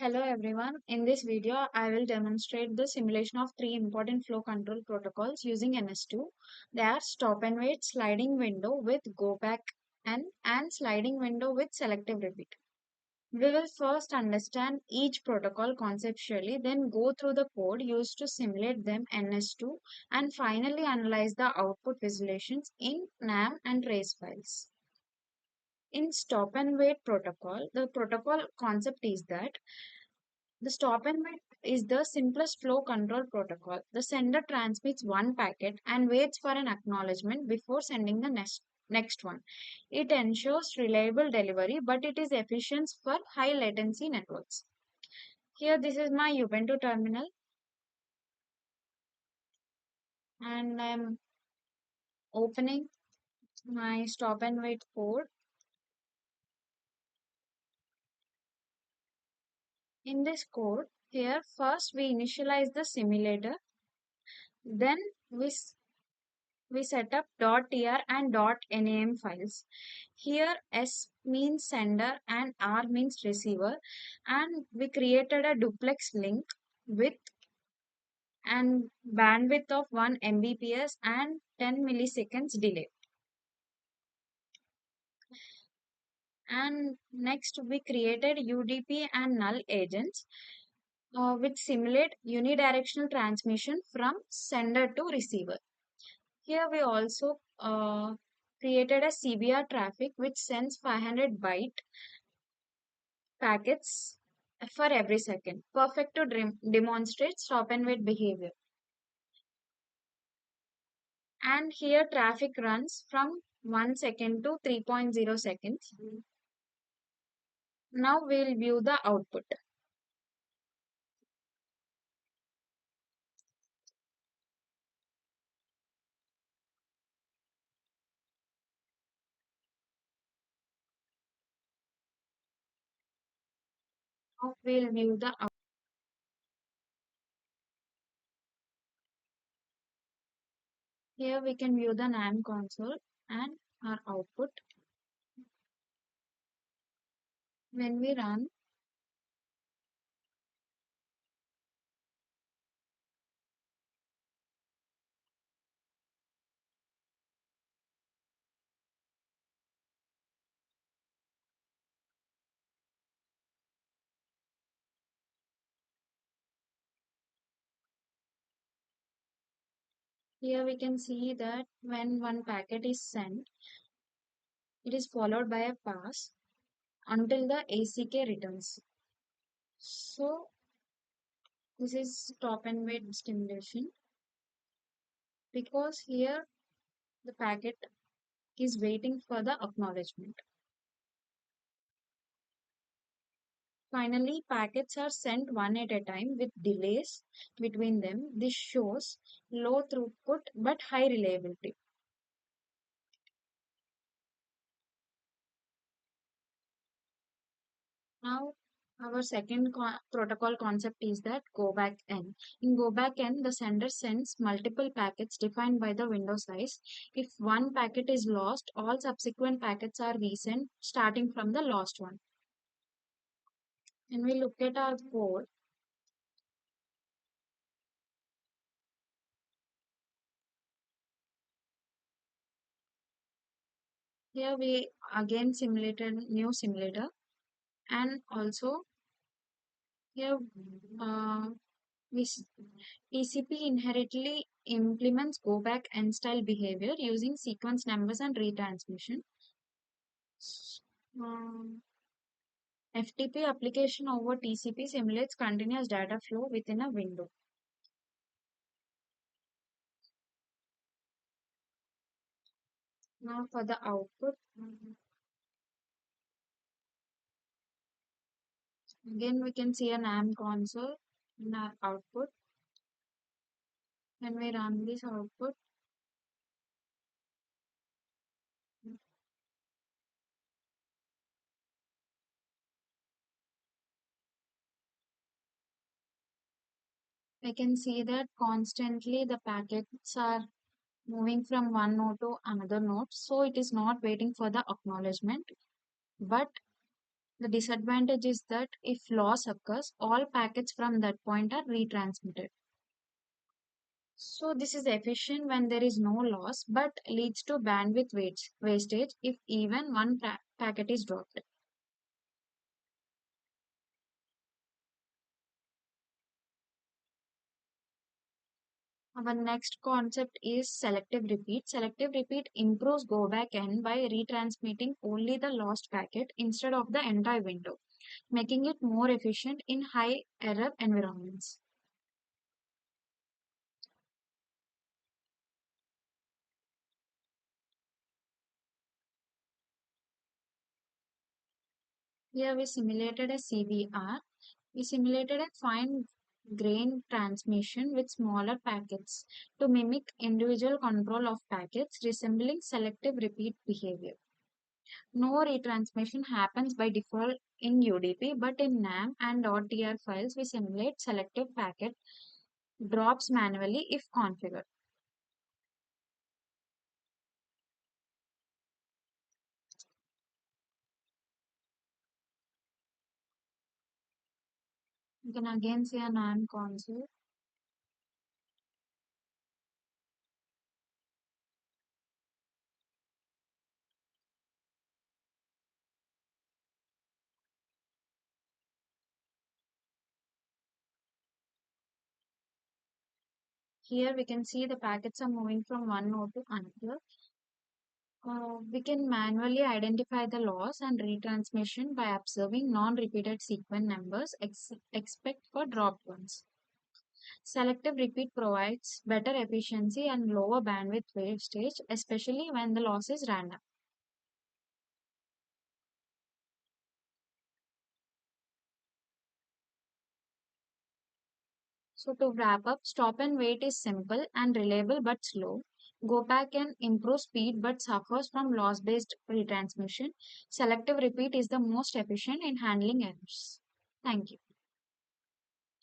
Hello everyone. In this video, I will demonstrate the simulation of three important flow control protocols using NS2. They are stop and wait, sliding window with go back and sliding window with selective repeat. We will first understand each protocol conceptually, then go through the code used to simulate them NS2 and finally analyze the output visualizations in NAM and trace files. In stop and wait protocol, the protocol concept is that the stop and wait is the simplest flow control protocol. The sender transmits one packet and waits for an acknowledgement before sending the next one. It ensures reliable delivery, but it is efficient for high latency networks. Here, this is my Ubuntu terminal, and I'm opening my stop and wait code. In this code, here first we initialize the simulator, then we set up .tr and .nam files. Here S means sender and R means receiver, and we created a duplex link with and bandwidth of 1 Mbps and 10 milliseconds delay. And next we created UDP and null agents which simulate unidirectional transmission from sender to receiver. Here we also created a CBR traffic which sends 500 byte packets for every second, perfect to demonstrate stop and wait behavior. And here traffic runs from 1 second to 3.0 seconds. Now we'll view the output. Now we'll view the out. Here we can view the NAM console and our output. When we run, here we can see that when one packet is sent, it is followed by a pass until the ACK returns. So this is stop and wait stimulation because here the packet is waiting for the acknowledgement. Finally, packets are sent one at a time with delays between them. This shows low throughput but high reliability. Now, our second protocol concept is that go back N. In go back N, the sender sends multiple packets defined by the window size. If one packet is lost, all subsequent packets are resent starting from the lost one. When we look at our code, here we again simulated new simulator, and also here uh, TCP inherently implements go back and style behavior using sequence numbers and retransmission. Um, FTP application over TCP simulates continuous data flow within a window. Now for the output, again we can see an AM console in our output. When we run this output, I can see that constantly the packets are moving from one node to another node. So it is not waiting for the acknowledgement, but The disadvantage is that if loss occurs, all packets from that point are retransmitted. So this is efficient when there is no loss, but leads to bandwidth wastage if even one packet is dropped. Our next concept is selective repeat. Selective repeat improves go back n by retransmitting only the lost packet instead of the entire window, making it more efficient in high error environments. Here we simulated a CVR. We simulated a fine grain transmission with smaller packets to mimic individual control of packets resembling selective repeat behavior. No retransmission happens by default in UDP, but in NAM and .tr files we simulate selective packet drops manually if configured. You can again see a NAM console. Here we can see the packets are moving from one node to another. We can manually identify the loss and retransmission by observing non-repeated sequence numbers except for dropped ones. Selective repeat provides better efficiency and lower bandwidth wastage, especially when the loss is random. So to wrap up, stop and wait is simple and reliable but slow. Go back and improve speed but suffers from loss-based retransmission. Selective repeat is the most efficient in handling errors. Thank you.